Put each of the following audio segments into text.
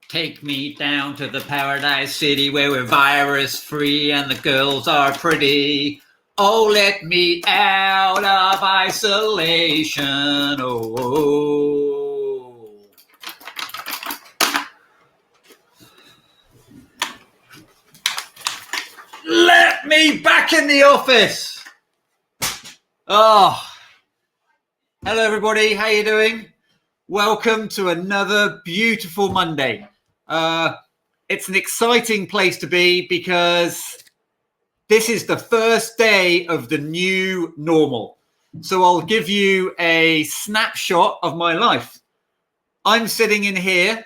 Take me down to the paradise city where we're virus free and the girls are pretty. Oh, let me out of isolation. Oh. Let me back in the office. Oh. Hello, everybody. How you doing? Welcome to another beautiful Monday. It's an exciting place to be because this is the first day of the new normal. So I'll give you a snapshot of my life. I'm sitting in here.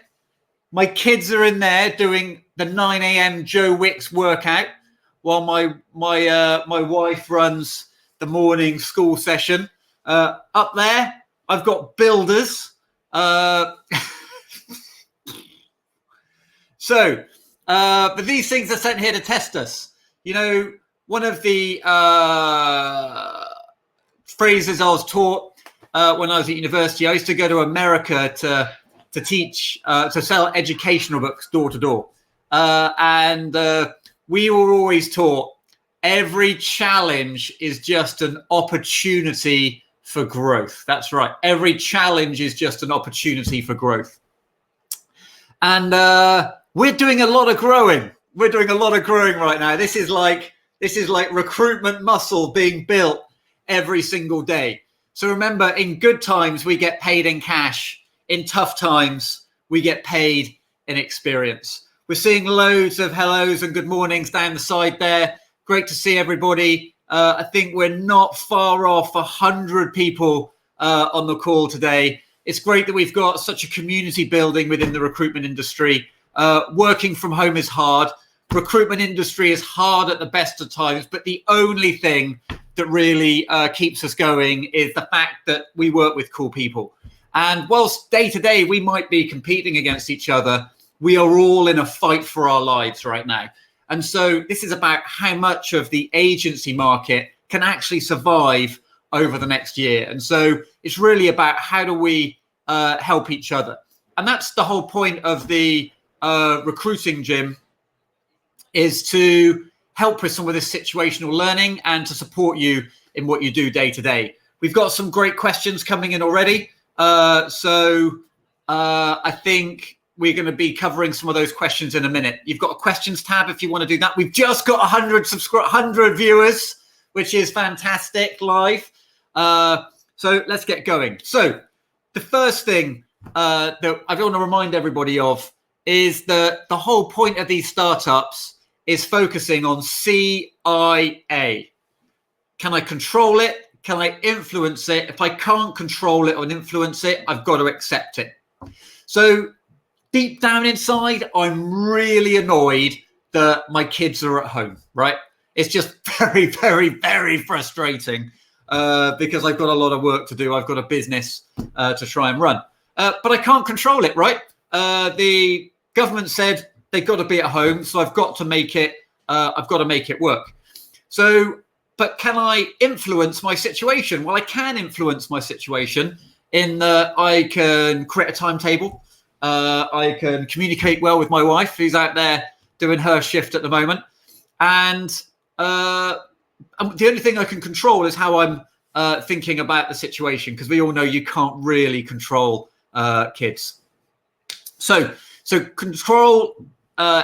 My kids are in there doing the 9 a.m. Joe Wicks workout while my wife runs the morning school session. Up there, I've got builders. But these things are sent here to test us. You know, one of the phrases I was taught when I was at university, I used to go to America to teach, to sell educational books door to door. And we were always taught every challenge is just an opportunity for growth. That's right. Every challenge is just an opportunity for growth. And we're doing a lot of growing. We're doing a lot of growing right now. This is like recruitment muscle being built every single day. So remember, in good times, we get paid in cash. In tough times, we get paid in experience. We're seeing loads of hellos and good mornings down the side there. Great to see everybody. I think we're not far off 100 people on the call today. It's great that we've got such a community building within the recruitment industry. Working from home is hard. Recruitment industry is hard at the best of times, but the only thing that really keeps us going is the fact that we work with cool people. And whilst day to day we might be competing against each other, we are all in a fight for our lives right now. And so this is about how much of the agency market can actually survive over the next year. And so it's really about how do we help each other. And that's the whole point of the recruiting gym, is to help with some of this situational learning and to support you in what you do day to day. We've got some great questions coming in already. So I think we're going to be covering some of those questions in a minute. You've got a questions tab if you want to do that. We've just got 100 viewers, which is fantastic live. So let's get going. So the first thing that I want to remind everybody of is that the whole point of these startups is focusing on CIA. Can I control it? Can I influence it? If I can't control it or influence it, I've got to accept it. So deep down inside, I'm really annoyed that my kids are at home, right? It's just very, very, very frustrating because I've got a lot of work to do. I've got a business to try and run, but I can't control it, right? The government said they've got to be at home, so I've got to make it. I've got to make it work. So, but can I influence my situation? Well, I can influence my situation in that I can create a timetable. I can communicate well with my wife, who's out there doing her shift at the moment. And the only thing I can control is how I'm thinking about the situation, because we all know you can't really control kids. So control,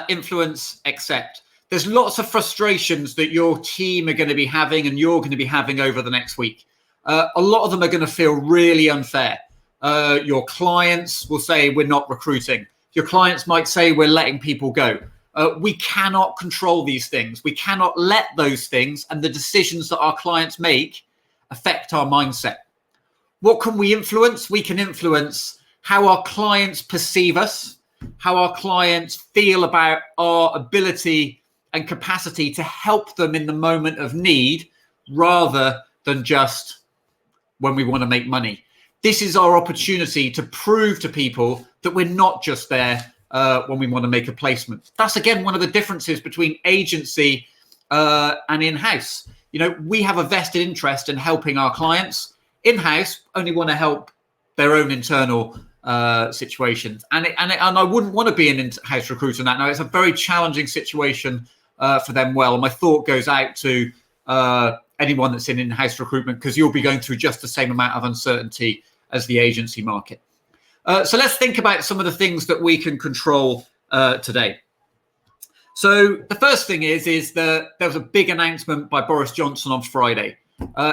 influence, accept. There's lots of frustrations that your team are going to be having and you're going to be having over the next week. A lot of them are going to feel really unfair. Your clients will say we're not recruiting. Your clients might say we're letting people go. We cannot control these things. We cannot let those things and the decisions that our clients make affect our mindset. What can we influence? We can influence how our clients perceive us, how our clients feel about our ability and capacity to help them in the moment of need, rather than just when we want to make money. This is our opportunity to prove to people that we're not just there when we want to make a placement. That's, again, one of the differences between agency and in-house. You know, we have a vested interest in helping our clients. In-house only want to help their own internal situations. And I wouldn't want to be an in-house recruiter in that. Now, it's a very challenging situation for them. Well, my thought goes out to anyone that's in in-house recruitment, because you'll be going through just the same amount of uncertainty as the agency market. So let's think about some of the things that we can control today. So the first thing is that there was a big announcement by Boris Johnson on Friday.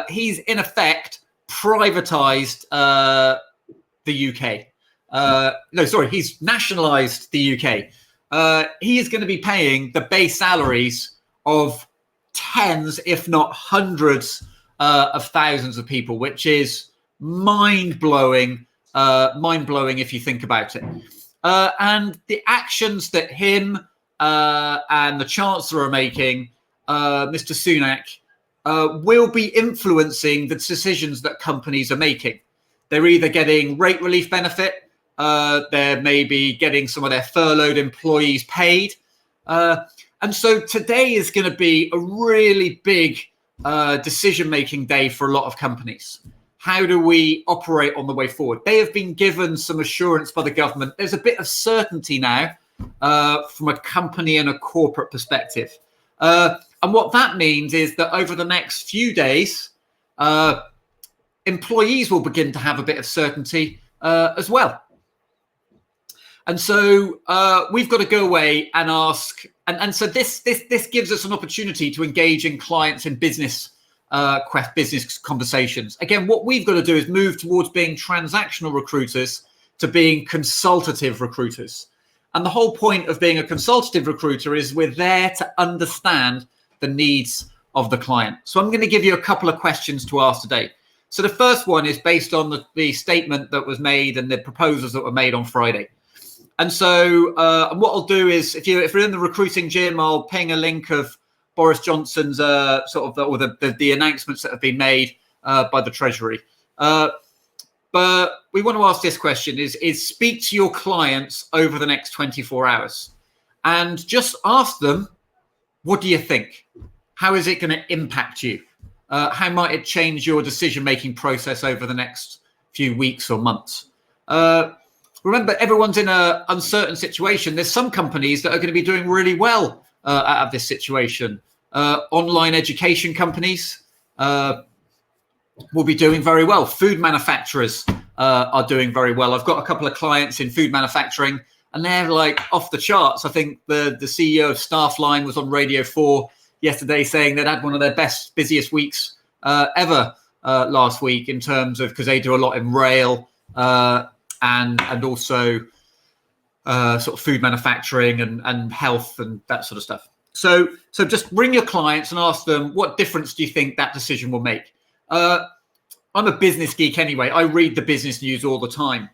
He's in effect privatized the UK. He's nationalized the UK. He is going to be paying the base salaries of tens, if not hundreds, of thousands of people, which is mind-blowing if you think about it. And the actions that him and the Chancellor are making, Mr. Sunak, will be influencing the decisions that companies are making. They're either getting rate relief benefit, they're maybe getting some of their furloughed employees paid. And so today is going to be a really big decision-making day for a lot of companies. How do we operate on the way forward? They have been given some assurance by the government. There's a bit of certainty now from a company and a corporate perspective. And what that means is that over the next few days, employees will begin to have a bit of certainty as well. And so we've got to go away and ask. And so this gives us an opportunity to engage in clients in business conversations. Again, what we've got to do is move towards being transactional recruiters to being consultative recruiters. And the whole point of being a consultative recruiter is we're there to understand the needs of the client. So I'm going to give you a couple of questions to ask today. So the first one is based on the statement that was made and the proposals that were made on Friday. And so what I'll do is, if you're in the recruiting gym, I'll ping a link of Boris Johnson's the announcements that have been made by the Treasury. But we want to ask this question: is speak to your clients over the next 24 hours and just ask them, what do you think? How is it going to impact you? How might it change your decision-making process over the next few weeks or months? Remember, everyone's in an uncertain situation. There's some companies that are going to be doing really well out of this situation. Online education companies will be doing very well. Food manufacturers are doing very well. I've got a couple of clients in food manufacturing, and they're like off the charts. I think the CEO of Staffline was on Radio 4 yesterday saying they'd had one of their busiest weeks ever last week, in terms of, because they do a lot in rail and also sort of food manufacturing and health and that sort of stuff. So just ring your clients and ask them, what difference do you think that decision will make? I'm a business geek anyway. I read the business news all the time.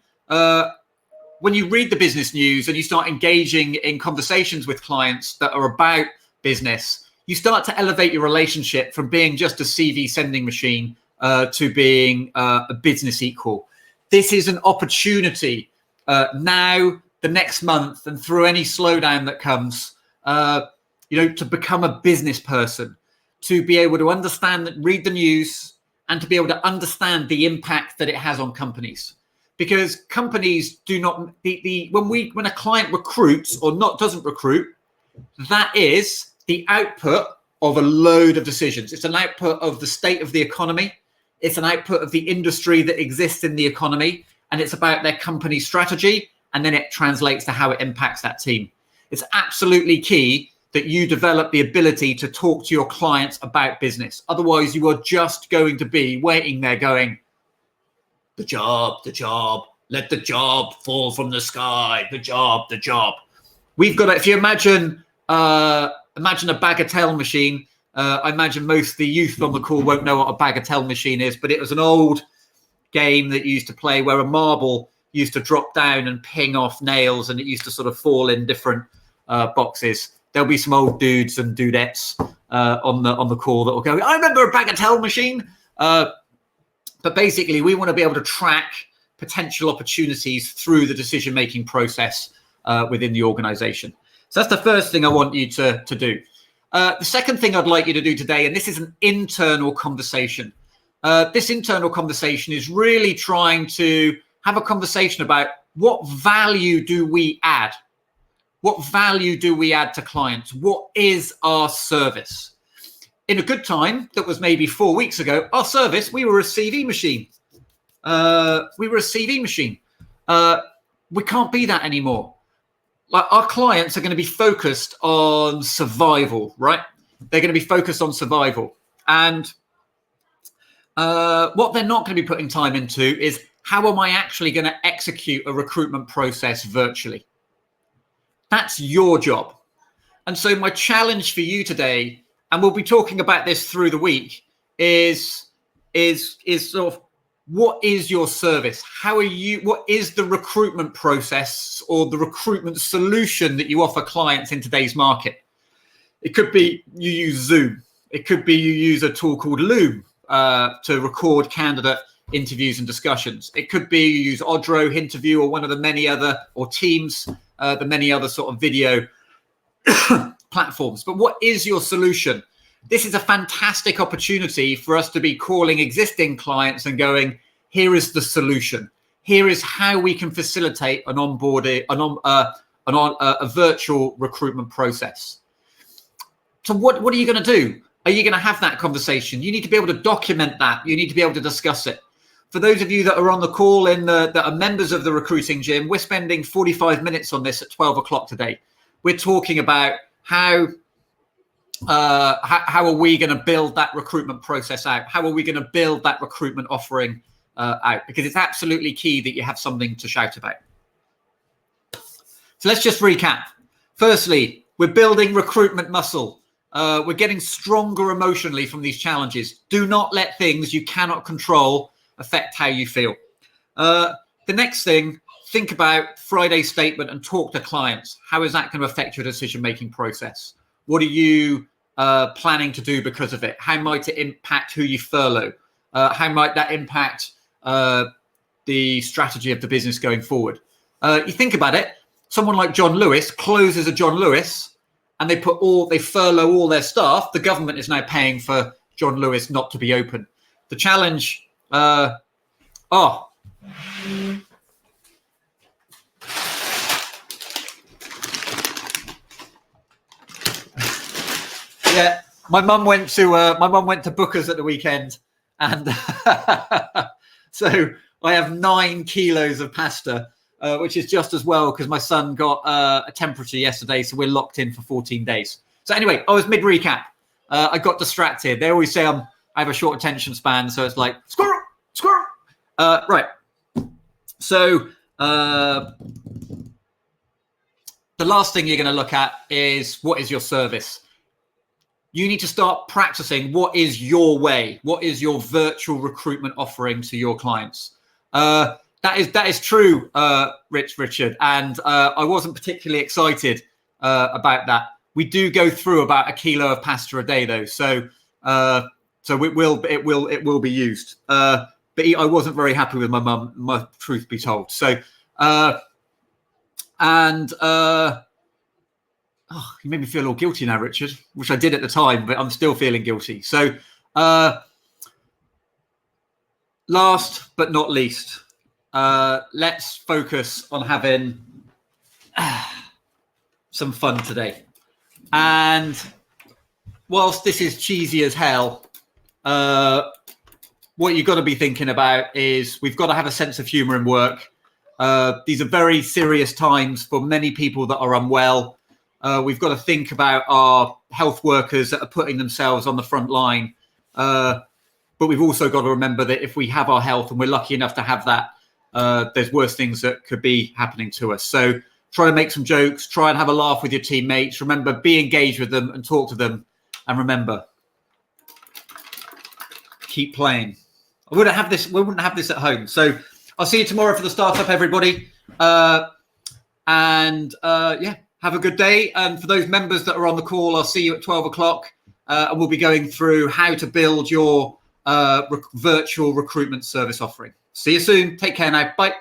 When you read the business news and you start engaging in conversations with clients that are about business, you start to elevate your relationship from being just a CV sending machine to being a business equal. This is an opportunity now, the next month, and through any slowdown that comes, to become a business person, to be able to understand, read the news, and to be able to understand the impact that it has on companies. Because companies do not, when a client recruits or doesn't recruit, that is the output of a load of decisions. It's an output of the state of the economy. It's an output of the industry that exists in the economy, and it's about their company strategy, and then it translates to how it impacts that team. It's absolutely key that you develop the ability to talk to your clients about business. Otherwise, you are just going to be waiting there going, the job, let the job fall from the sky, the job. We've got to, if you imagine a bagatelle machine, I imagine most of the youth on the call won't know what a bagatelle machine is, but it was an old game that you used to play where a marble used to drop down and ping off nails, and it used to sort of fall in different boxes. There'll be some old dudes and dudettes on the call that will go, I remember a bagatelle machine. But basically, we want to be able to track potential opportunities through the decision-making process within the organization. So that's the first thing I want you to do. The second thing I'd like you to do today, and this is an internal conversation. This internal conversation is really trying to have a conversation about what value do we add? What value do we add to clients? What is our service? In a good time, that was maybe 4 weeks ago, our service, we were a CV machine. We can't be that anymore. Like, our clients are going to be focused on survival, right? They're going to be focused on survival. And what they're not going to be putting time into is, how am I actually going to execute a recruitment process virtually? That's your job. And so my challenge for you today, and we'll be talking about this through the week, is sort of, what is your service? What is the recruitment process or the recruitment solution that you offer clients in today's market? It could be you use Zoom. It could be you use a tool called Loom to record candidate interviews and discussions. It could be you use Odro, Interview, or one of the many other, or Teams, the many other sort of video platforms. But what is your solution? This is a fantastic opportunity for us to be calling existing clients and going, here is the solution. Here is how we can facilitate an onboarding, a virtual recruitment process. So what are you going to do? Are you going to have that conversation? You need to be able to document that. You need to be able to discuss it. For those of you that are on the call that are members of the Recruiting Gym, we're spending 45 minutes on this at 12 o'clock today. We're talking about how are we going to build that recruitment process out? How are we going to build that recruitment offering out? Because it's absolutely key that you have something to shout about. So let's just recap. Firstly, we're building recruitment muscle. We're getting stronger emotionally from these challenges. Do not let things you cannot control affect how you feel. The next thing, think about Friday's statement and talk to clients. How is that going to affect your decision-making process? What are you planning to do because of it? How might it impact who you furlough? How might that impact the strategy of the business going forward? You think about it, someone like John Lewis closes a John Lewis and they furlough all their staff. The government is now paying for John Lewis not to be open. The challenge, yeah, my mum went to Booker's at the weekend, and so I have 9 kilos of pasta, which is just as well because my son got a temperature yesterday, so we're locked in for 14 days. So anyway, I was mid recap. I got distracted. They always say I have a short attention span, so it's like squirrel, squirrel. Right. So the last thing you're going to look at is, what is your service? You need to start practicing what is your way, what is your virtual recruitment offering to your clients. That is true, Richard, and I wasn't particularly excited about that. We do go through about 1 kilo of pasta a day, though, so it will be used. But I wasn't very happy with my mum, my truth be told. So you made me feel all guilty now, Richard, which I did at the time, but I'm still feeling guilty. So last but not least, let's focus on having some fun today. And whilst this is cheesy as hell, what you've got to be thinking about is we've got to have a sense of humor in work. These are very serious times for many people that are unwell. We've got to think about our health workers that are putting themselves on the front line. But we've also got to remember that if we have our health and we're lucky enough to have that, there's worse things that could be happening to us. So try to make some jokes, try and have a laugh with your teammates. Remember, be engaged with them and talk to them. And remember, keep playing. We wouldn't have this at home. So I'll see you tomorrow for the startup, everybody. Yeah, have a good day. And for those members that are on the call, I'll see you at 12 o'clock. And we'll be going through how to build your virtual recruitment service offering. See you soon. Take care now. Bye.